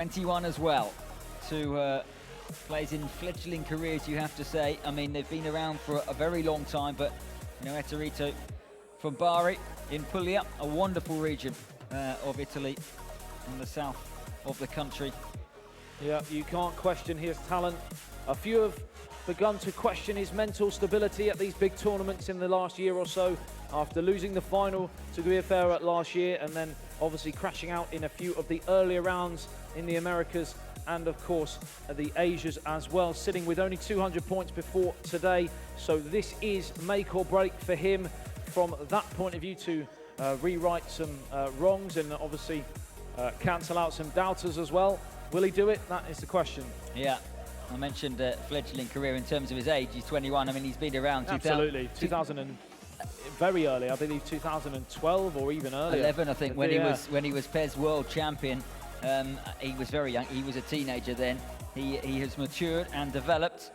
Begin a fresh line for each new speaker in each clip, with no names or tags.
21 as well. Two players in fledgling careers, you have to say. I mean, they've been around for a very long time, but you know, Ettorito from Bari in Puglia, a wonderful region of Italy in the south of the country.
Yeah, you can't question his talent. A few have begun to question his mental stability at these big tournaments in the last year or so, after losing the final to Guiafera last year and then obviously crashing out in a few of the earlier rounds in the Americas and of course the Asias as well, sitting with only 200 points before today. So this is make or break for him from that point of view to rewrite some wrongs and obviously cancel out some doubters as well. Will he do it? That is the question.
Yeah, I mentioned fledgling career in terms of his age. He's 21. I mean, he's been around.
Absolutely, 2000 and very early, I believe 2012 or even earlier.
11, I think, when he was PES World Champion. He was very young. He was a teenager then. He has matured and developed.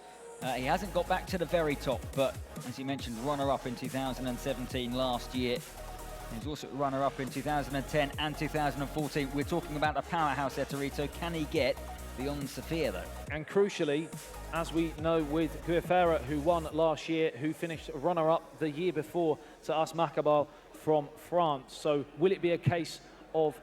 He hasn't got back to the very top, but as you mentioned, runner-up in 2017 last year. He was also runner-up in 2010 and 2014. We're talking about a powerhouse Ettorito. Can he get beyond Sofia, though? And
crucially, as we know with Guiafera, who won last year, who finished runner-up the year before to us Makabal from France. So will it be a case of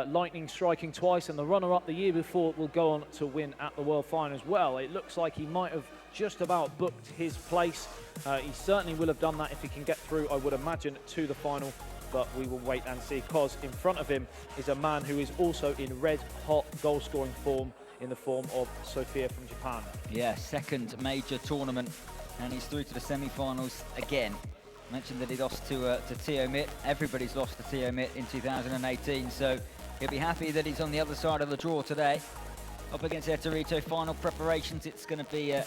lightning striking twice, and the runner-up the year before will go on to win at the World Final as well? It looks like he might have just about booked his place. He certainly will have done that if he can get through, I would imagine, to the final. But we will wait and see, because in front of him is a man who is also in red-hot goal-scoring form, in the form of Sofia from Japan.
Yeah, second major tournament, and he's through to the semi-finals again. Mentioned that he lost to Tiomit. Everybody's lost to Tiomit in 2018, so he'll be happy that he's on the other side of the draw today. Up against Ettorito, final preparations. It's going to be an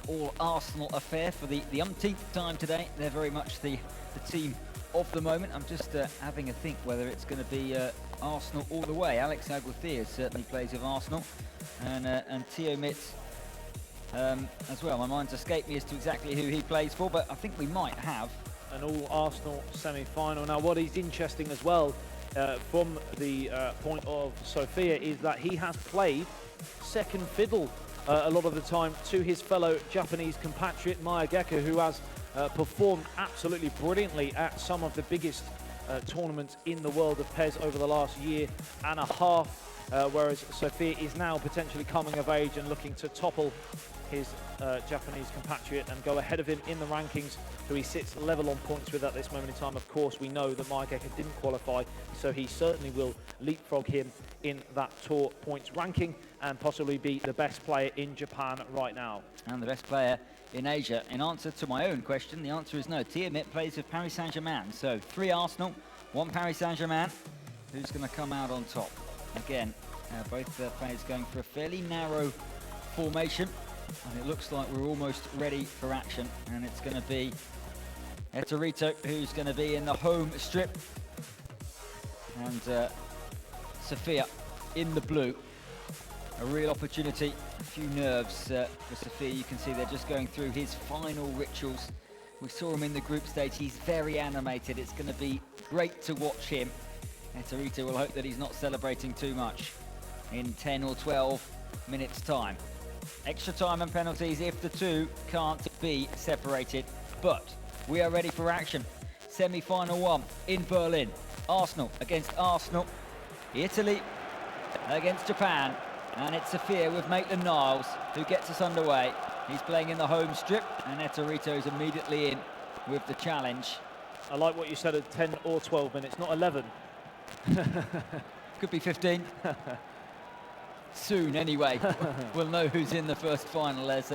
all-Arsenal affair for the umpteenth time today. They're very much the team of the moment. I'm just having a think whether it's going to be Arsenal all the way. Alex Aguirre certainly plays with Arsenal, and Tiomit as well. My mind's escaped me as to exactly who he plays for, but I think we might have
an all-Arsenal semi-final. Now, what is interesting as well from the point of Sofia is that he has played second fiddle a lot of the time to his fellow Japanese compatriot Maya Geka, who has performed absolutely brilliantly at some of the biggest tournaments in the world of PES over the last year and a half, whereas Sofia is now potentially coming of age and looking to topple his Japanese compatriot and go ahead of him in the rankings, who he sits level on points with at this moment in time. Of course, we know that Maya Geka didn't qualify, so he certainly will leapfrog him in that tour points ranking and possibly be the best player in Japan right now.
And the best player in Asia. In answer to my own question, the answer is no. Tiomit plays with Paris Saint-Germain. So 3 Arsenal, 1 Paris Saint-Germain. Who's going to come out on top? Again, both players going for a fairly narrow formation. And it looks like we're almost ready for action. And it's going to be Ettorito who's going to be in the home strip. And Sofia in the blue. A real opportunity, a few nerves for Sofia. You can see they're just going through his final rituals. We saw him in the group stage. He's very animated. It's going to be great to watch him. Ettorito will hope that he's not celebrating too much in 10 or 12 minutes time. Extra time and penalties if the two can't be separated. But we are ready for action. Semi-final 1 in Berlin. Arsenal against Arsenal. Italy against Japan. And it's Sofia with Maitland-Niles who gets us underway. He's playing in the home strip, and Ettorito is immediately in with the challenge.
I like what you said at 10 or 12 minutes, not 11.
Could be 15. Soon, anyway. We'll know who's in the first final as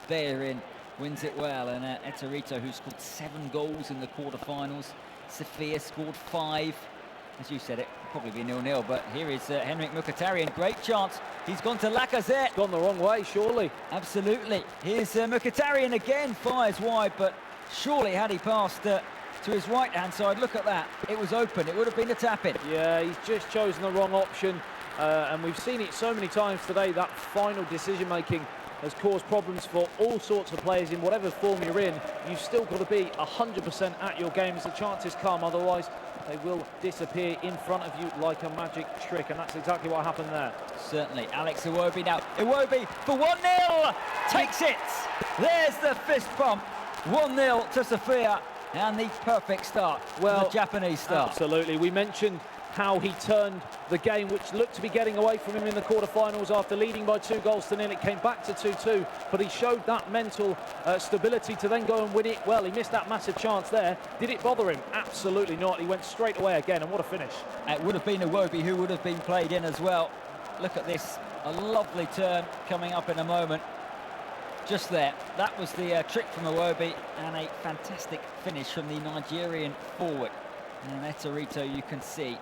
Bellerin wins it well. And Ettorito, who scored 7 goals in the quarterfinals. Sofia scored 5. As you said, it could probably be 0-0, but here is Henrik Mkhitaryan. Great chance. He's gone to Lacazette.
Gone the wrong way, surely.
Absolutely. Here's Mkhitaryan again, fires wide, but surely had he passed to his right-hand side, look at that. It was open. It would have been a tap-in.
Yeah, he's just chosen the wrong option, and we've seen it so many times today. That final decision-making has caused problems for all sorts of players in whatever form you're in. You've still got to be 100% at your game as the chances come, otherwise they will disappear in front of you like a magic trick, and that's exactly what happened there.
Certainly. Alex Iwobi now. Iwobi for 1-0. Takes it. There's the fist bump. 1-0 to Sofia, and the perfect start. Well, the Japanese start.
Absolutely. We mentioned how he turned the game, which looked to be getting away from him in the quarterfinals after leading by 2-0. It came back to 2-2, but he showed that mental stability to then go and win it. Well, he missed that massive chance there. Did it bother him? Absolutely not. He went straight away again, and what a finish.
It would have been Iwobi who would have been played in as well. Look at this, a lovely turn coming up in a moment. Just there, that was the trick from Iwobi, and a fantastic finish from the Nigerian forward. And Ettorito, you can see,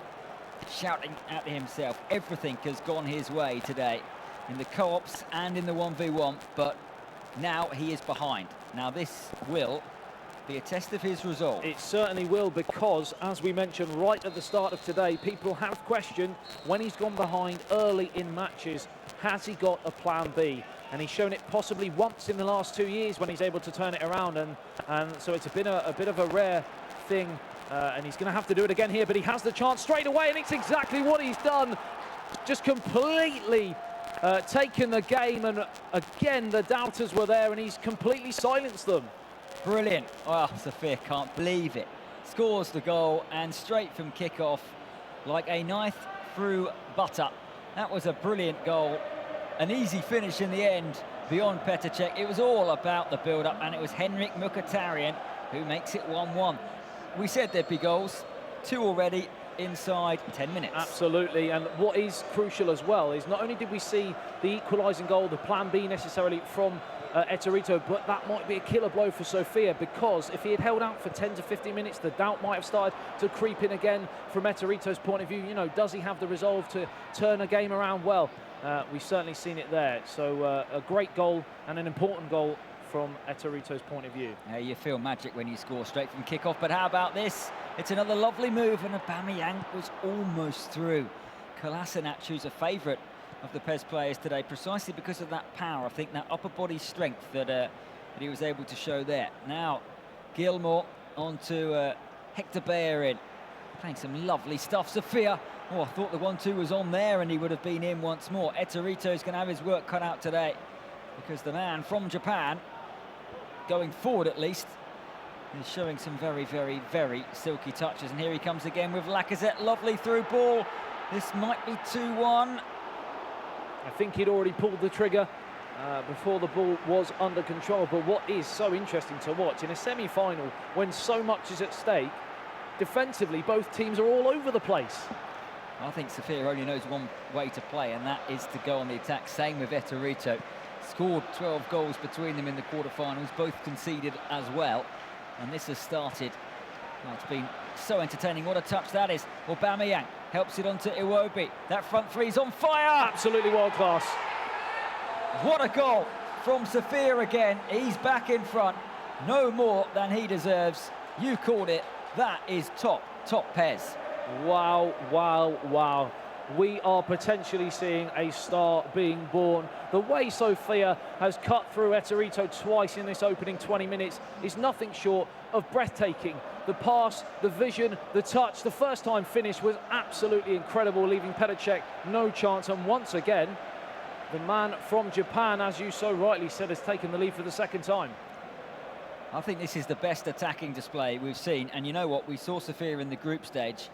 shouting at himself. Everything has gone his way today in the co-ops and in the 1v1, but now he is behind. Now this will be a test of his resolve.
It certainly will, because as we mentioned right at the start of today, people have questioned when he's gone behind early in matches, has he got a plan B? And he's shown it possibly once in the last 2 years when he's able to turn it around, and so it's been a bit of a rare thing. And he's going to have to do it again here, but he has the chance straight away, and it's exactly what he's done. Just completely taken the game, and again the doubters were there, and he's completely silenced them.
Brilliant. Well, Sofia can't believe it. Scores the goal, and straight from kickoff, like a knife through butter. That was a brilliant goal. An easy finish in the end beyond Petacek. It was all about the build-up, and it was Henrik Mkhitaryan who makes it 1-1. We said there'd be goals, 2 already inside 10 minutes.
Absolutely, and what is crucial as well is not only did we see the equalising goal, the plan B necessarily from Ettorito, but that might be a killer blow for Sofia, because if he had held out for 10 to 15 minutes, the doubt might have started to creep in again from Ettorito's point of view. You know, does he have the resolve to turn a game around? Well, we've certainly seen it there. So a great goal and an important goal from Ettorito's point of view.
Yeah, you feel magic when you score straight from kickoff, but how about this? It's another lovely move, and Aubameyang was almost through. Kolasinac, who's a favourite of the PES players today, precisely because of that power, I think that upper body strength that he was able to show there. Now, Gilmour onto Hector Bellerin, playing some lovely stuff. Sofia, oh, I thought the 1-2 was on there, and he would have been in once more. Ettorito is going to have his work cut out today, because the man from Japan, going forward at least, is showing some very, very, very silky touches. And here he comes again with Lacazette. Lovely through ball. This might be 2-1.
I think he'd already pulled the trigger before the ball was under control. But what is so interesting to watch in a semi-final, when so much is at stake, defensively both teams are all over the place.
I think Sofia only knows one way to play, and that is to go on the attack. Same with Ettorito. Scored 12 goals between them in the quarterfinals, both conceded as well. And this has started, well, it's been so entertaining. What a touch that is. Aubameyang helps it onto Iwobi. That front three's on fire.
Absolutely world class.
What a goal from Sofia again. He's back in front. No more than he deserves. You called it. That is top PES.
Wow, wow, wow. We are potentially seeing a star being born. The way Sofia has cut through Ettorito twice in this opening 20 minutes is nothing short of breathtaking. The pass, the vision, the touch, the first time finish was absolutely incredible, leaving Petacek no chance. And once again, the man from Japan, as you so rightly said, has taken the lead for the second time.
I think this is the best attacking display we've seen. And you know what? We saw Sofia in the group stage.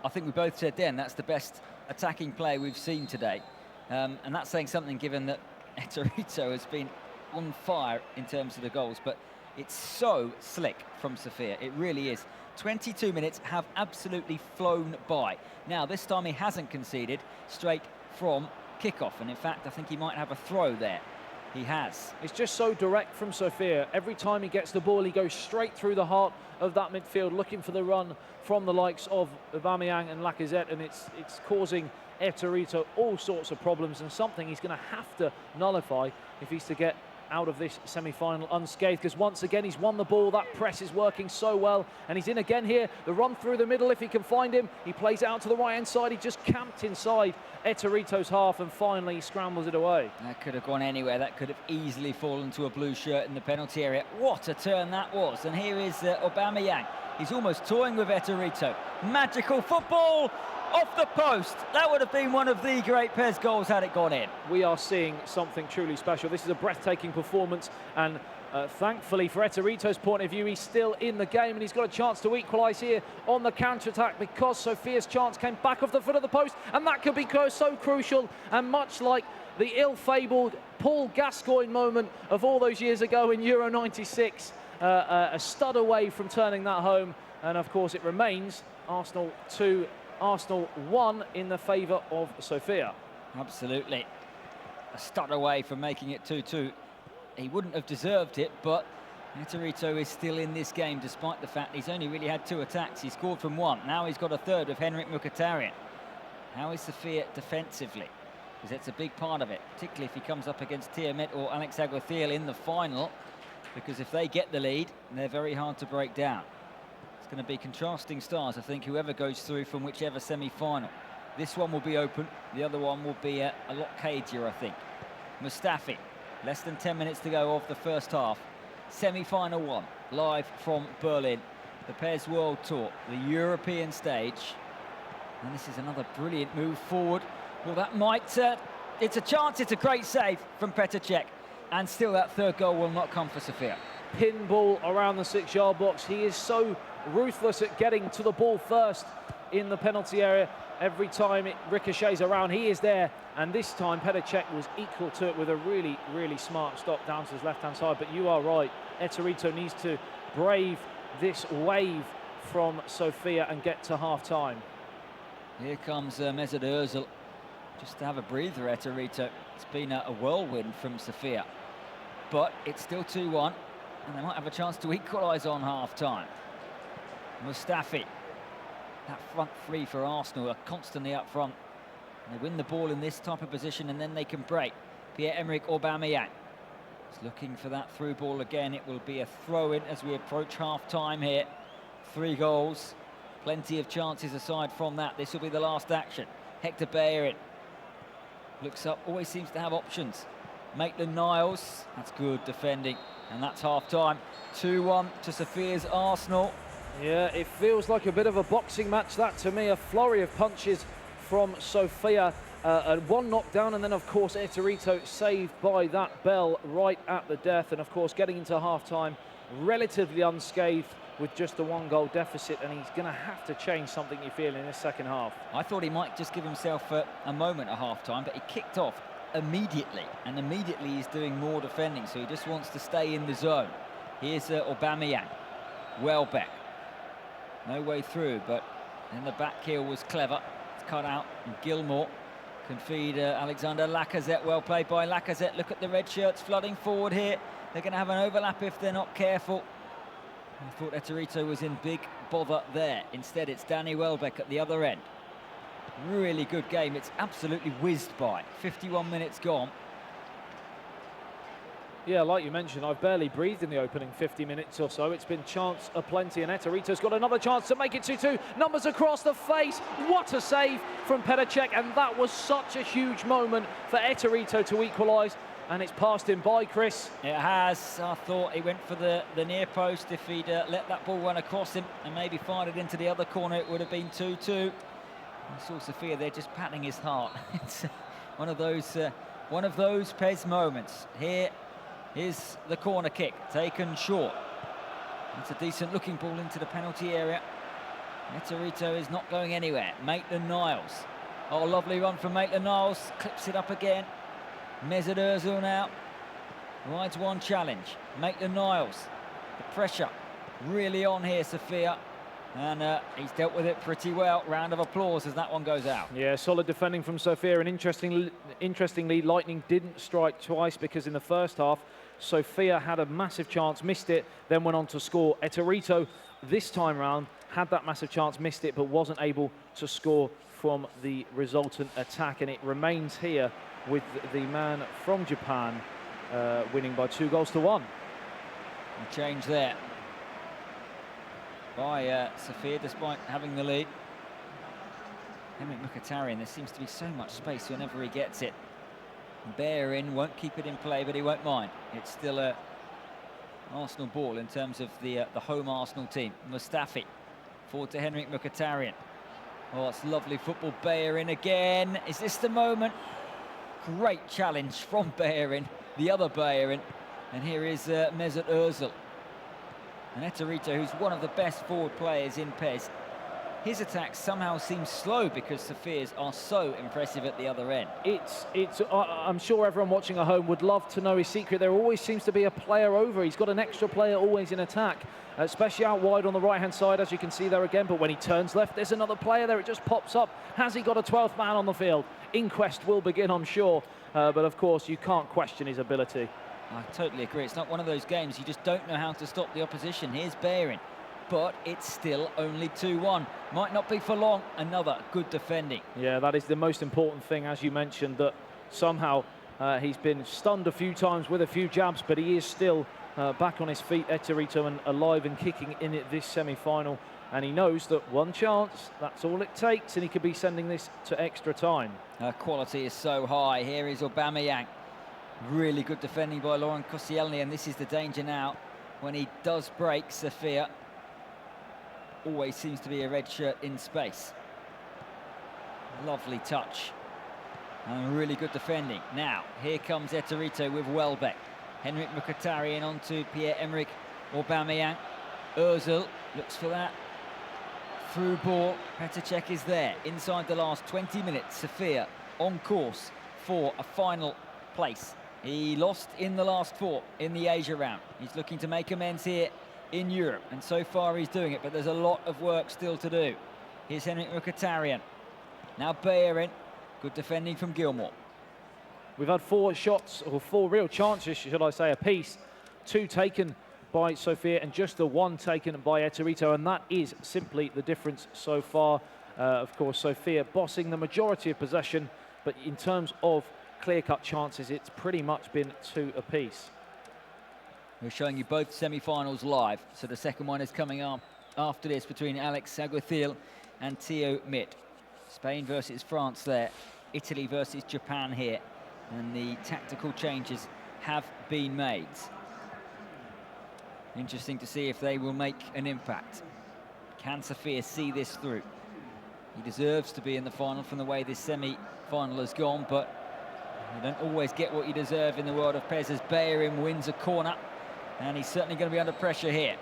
I think we both said then that's the best attacking play we've seen today. And that's saying something, given that Ettorito has been on fire in terms of the goals. But it's so slick from Sofia. It really is. 22 minutes have absolutely flown by. Now, this time he hasn't conceded straight from kickoff. And in fact, I think he might have a throw there. He has.
It's just so direct from Sofia. Every time he gets the ball, he goes straight through the heart of that midfield, looking for the run from the likes of Aubameyang and Lacazette, and it's causing Ettorito all sorts of problems, and something he's going to have to nullify if he's to get out of this semi-final unscathed, because once again he's won the ball. That press is working so well, and he's in again here. The run through the middle, if he can find him, he plays it out to the right hand side. He just camped inside Ettorito's half, and finally he scrambles it away.
That could have gone anywhere. That could have easily fallen to a blue shirt in the penalty area. What a turn that was. And here is Aubameyang. He's almost toying with Ettorito. Magical football off the post. That would have been one of the great PES goals had it gone in.
We are seeing something truly special. This is a breathtaking performance, and thankfully for Ettorito's point of view, he's still in the game, and he's got a chance to equalise here on the counter-attack, because Sofia's chance came back off the foot of the post, and that could be so crucial. And much like the ill-fabled Paul Gascoigne moment of all those years ago in Euro 96, a stud away from turning that home. And of course it remains Arsenal 2, Arsenal 1 in the favour of Sofia.
Absolutely. A stud away from making it 2-2. He wouldn't have deserved it, but Ettorito is still in this game, despite the fact he's only really had 2 attacks. He scored from 1. Now he's got a third with Henrik Mkhitaryan. How is Sofia defensively? Because that's a big part of it, particularly if he comes up against Tiamet or Alex Aguathiel in the final, because if they get the lead, they're very hard to break down. It's going to be contrasting stars, I think, whoever goes through from whichever semi-final. This one will be open, the other one will be a lot cagier, I think. Mustafi, less than 10 minutes to go of the first half. Semi-final 1, live from Berlin. The PES World Tour, the European stage. And this is another brilliant move forward. Well, that might, it's a chance, it's a great save from Petr Cech. And still that third goal will not come for Sofia.
Pinball around the 6-yard box. He is so ruthless at getting to the ball first in the penalty area. Every time it ricochets around, he is there. And this time Petr Cech was equal to it with a really, really smart stop down to his left-hand side. But you are right, Ettorito needs to brave this wave from Sofia and get to half-time.
Here comes Mesut Ozil. Just to have a breather, Ettorito. It's been a whirlwind from Sofia. But it's still 2-1, and they might have a chance to equalise on half-time. Mustafi. That front three for Arsenal are constantly up front. And they win the ball in this type of position, and then they can break. Pierre-Emerick Aubameyang is looking for that through ball again. It will be a throw-in as we approach half-time here. 3 goals. Plenty of chances aside from that. This will be the last action. Hector Bellerin looks up, always seems to have options. Maitland-Niles, that's good defending, and that's half-time. 2-1 to Sofia's Arsenal.
Yeah, it feels like a bit of a boxing match, that to me. A flurry of punches from Sofia. One knockdown, and then of course Ettorito saved by that bell right at the death, and of course getting into half-time relatively unscathed with just a 1-goal deficit, and he's going to have to change something, you feel, in this second half.
I thought he might just give himself a moment at half-time, but he kicked off immediately, and immediately he's doing more defending, so he just wants to stay in the zone. Here's Aubameyang. Welbeck. No way through, but then the back heel was clever. It's cut out, and Gilmour can feed Alexander Lacazette. Well played by Lacazette. Look at the red shirts flooding forward here. They're going to have an overlap if they're not careful. I thought Ettorito was in big bother there. Instead, it's Danny Welbeck at the other end. Really good game. It's absolutely whizzed by. 51 minutes gone.
Yeah, like you mentioned, I've barely breathed in the opening 50 minutes or so. It's been chance aplenty, and Ettorito's got another chance to make it 2-2. Numbers across the face. What a save from Petr Cech, and that was such a huge moment for Ettorito to equalise. And it's passed him by, Chris.
It has. I thought he went for the near post. If he'd let that ball run across him and maybe fired it into the other corner, it would have been 2-2. I saw Sofia there just patting his heart. It's one of those PES moments. Here is the corner kick, taken short. It's a decent looking ball into the penalty area. Ettorito is not going anywhere. Maitland-Niles. Oh, lovely run from Maitland-Niles. Clips it up again. Mesut Ozil now rides one challenge. Maitland-Niles, the pressure really on here, Sofia, and he's dealt with it pretty well. Round of applause as that one goes out.
Yeah, solid defending from Sofia, and interestingly, lightning didn't strike twice, because in the first half, Sofia had a massive chance, missed it, then went on to score. Ettorito, this time round, had that massive chance, missed it, but wasn't able to score from the resultant attack, and it remains here with the man from Japan, winning by 2-1.
A change there by Sofia, despite having the lead. Henrik Mkhitaryan, there seems to be so much space whenever he gets it. Bellerin won't keep it in play, but he won't mind. It's still a Arsenal ball in terms of the home Arsenal team. Mustafi forward to Henrik Mkhitaryan. Oh, it's lovely football. Bellerin again. Is this the moment? Great challenge from Bellerin, the other Bellerin. And here is Mesut Ozil. And Ettorito, who's one of the best forward players in PES. His attacks somehow seem slow because Sofia's are so impressive at the other end.
I'm sure everyone watching at home would love to know his secret. There always seems to be a player over. He's got an extra player always in attack, especially out wide on the right-hand side, as you can see there again. But when he turns left, there's another player there. It just pops up. Has he got a 12th man on the field? Inquest will begin, I'm sure. But of course, you can't question his ability.
I totally agree. It's not one of those games you just don't know how to stop the opposition. Here's Bellerin, but it's still only 2-1. Might not be for long. Another good defending.
Yeah, that is the most important thing, as you mentioned, that somehow he's been stunned a few times with a few jabs, but he is still back on his feet, Ettorito, and alive and kicking in this semi-final. And he knows that one chance, that's all it takes, and he could be sending this to extra time.
Quality is so high. Here is Aubameyang. Really good defending by Laurent Koscielny, and this is the danger now. When he does break, Sofia always seems to be a red shirt in space. Lovely touch. And really good defending. Now, here comes Ettorito with Welbeck. Henrik Mkhitaryan onto Pierre-Emerick Aubameyang. Ozil looks for that through ball. Petr Cech is there. Inside the last 20 minutes, Sofia on course for a final place. He lost in the last 4 in the Asia round. He's looking to make amends here in Europe, and so far he's doing it, but there's a lot of work still to do. Here's Henrik Mkhitaryan. Now Bellerin. Good defending from Gilmour.
We've had 4 shots, or 4 real chances, should I say, apiece. 2 taken by Sofia and just the 1 taken by Ettorito, and that is simply the difference so far. Of course, Sofia bossing the majority of possession, but in terms of clear-cut chances, it's pretty much been 2 apiece.
We're showing you both semi-finals live, so the second one is coming up after this between Alex Saguethil and Theo Mitt. Spain versus France there, Italy versus Japan here, and the tactical changes have been made. Interesting to see if they will make an impact. Can Sofia see this through? He deserves to be in the final from the way this semi-final has gone, but you don't always get what you deserve in the world of PES, as Bellerin wins a corner, and he's certainly going to be under pressure here.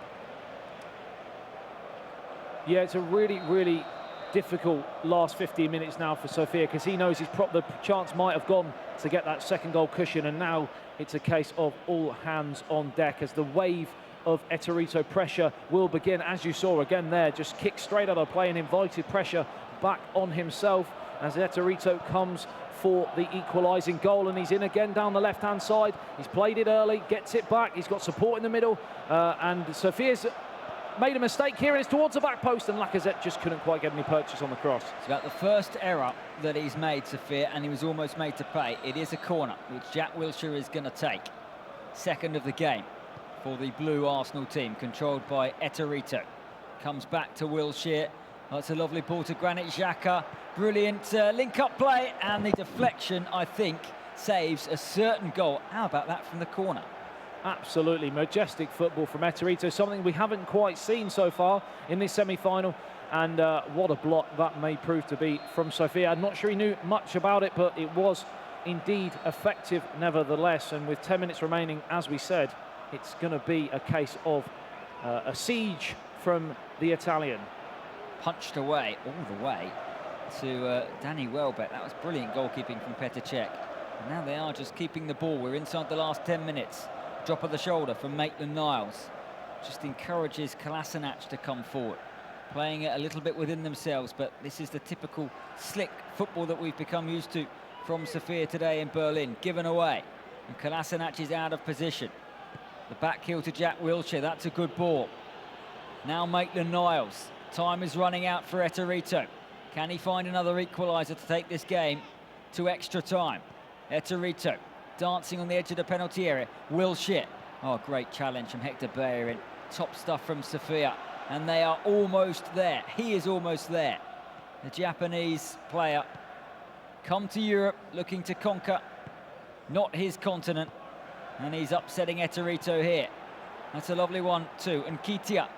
Yeah, it's a really, really difficult last 15 minutes now for Sofia, because he knows the chance might have gone to get that second goal cushion, and now it's a case of all hands on deck as the wave of Ettorito pressure will begin. As you saw again there, just kicked straight out of play and invited pressure back on himself as Ettorito comes for the equalising goal, and he's in again down the left-hand side. He's played it early, gets it back, he's got support in the middle, and Sofia's made a mistake here, and it's towards the back post, and Lacazette just couldn't quite get any purchase on the cross.
It's about the first error that he's made, Sofia, and he was almost made to pay. It is a corner, which Jack Wilshere is going to take. Second of the game for the blue Arsenal team, controlled by Ettorito. Comes back to Wilshere. Oh, it's a lovely ball to Granit Xhaka. Brilliant link-up play, and the deflection, I think, saves a certain goal. How about that from the corner?
Absolutely majestic football from Ettorito, something we haven't quite seen so far in this semi-final, and what a block that may prove to be from Sofia. I'm not sure he knew much about it, but it was indeed effective nevertheless, and with 10 minutes remaining, as we said, it's going to be a case of a siege from the Italian.
Punched away all the way to Danny Welbeck. That was brilliant goalkeeping from Petr Cech. And now they are just keeping the ball. We're inside the last 10 minutes. Drop of the shoulder from Maitland-Niles. Just encourages Kolasinac to come forward. Playing it a little bit within themselves, but this is the typical slick football that we've become used to from Sofia today in Berlin. Given away. And Kolasinac is out of position. The back heel to Jack Wilshere. That's a good ball. Now Maitland-Niles. Time is running out for Ettorito. Can he find another equaliser to take this game to extra time? Ettorito dancing on the edge of the penalty area. Will Shit. Oh, great challenge from Hector Bellerin. Top stuff from Sofia. And they are almost there. He is almost there. The Japanese player come to Europe looking to conquer not his continent. And he's upsetting Ettorito here. That's a lovely one too. And Kitia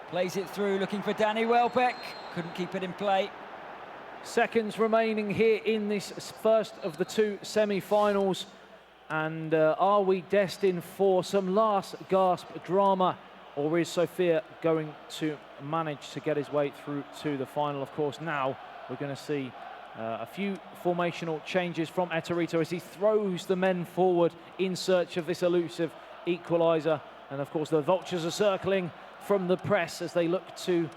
plays it through, looking for Danny Welbeck. Couldn't keep it in play.
Seconds remaining here in this first of the two semi-finals. And are we destined for some last gasp drama, or is Sofia going to manage to get his way through to the final? Of course, now we're going to see a few formational changes from Ettorito as he throws the men forward in search of this elusive equaliser. And of course, the vultures are circling from the press as they look to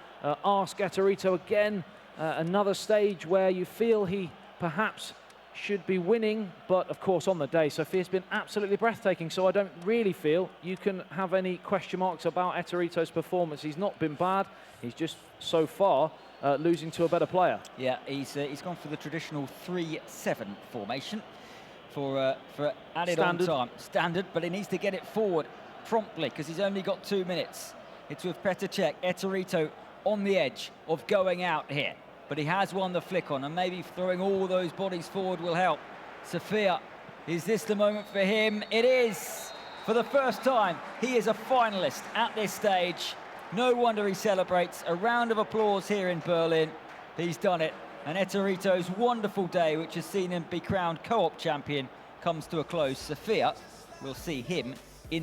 ask Ettorito again. Another stage where you feel he perhaps should be winning, but of course on the day Sofia's been absolutely breathtaking, so I don't really feel you can have any question marks about Ettorito's performance. He's not been bad, he's just so far losing to a better player.
Yeah, he's gone for the traditional 3-7 formation for added
Standard.
on time. Standard, but he needs to get it forward promptly because he's only got 2 minutes. It's with Petr Cech, Ettorito on the edge of going out here. But he has won the flick on, and maybe throwing all those bodies forward will help. Sofia, is this the moment for him? It is! For the first time, he is a finalist at this stage. No wonder he celebrates. A round of applause here in Berlin. He's done it. And Ettorito's wonderful day, which has seen him be crowned co-op champion, comes to a close. Sofia will see him in the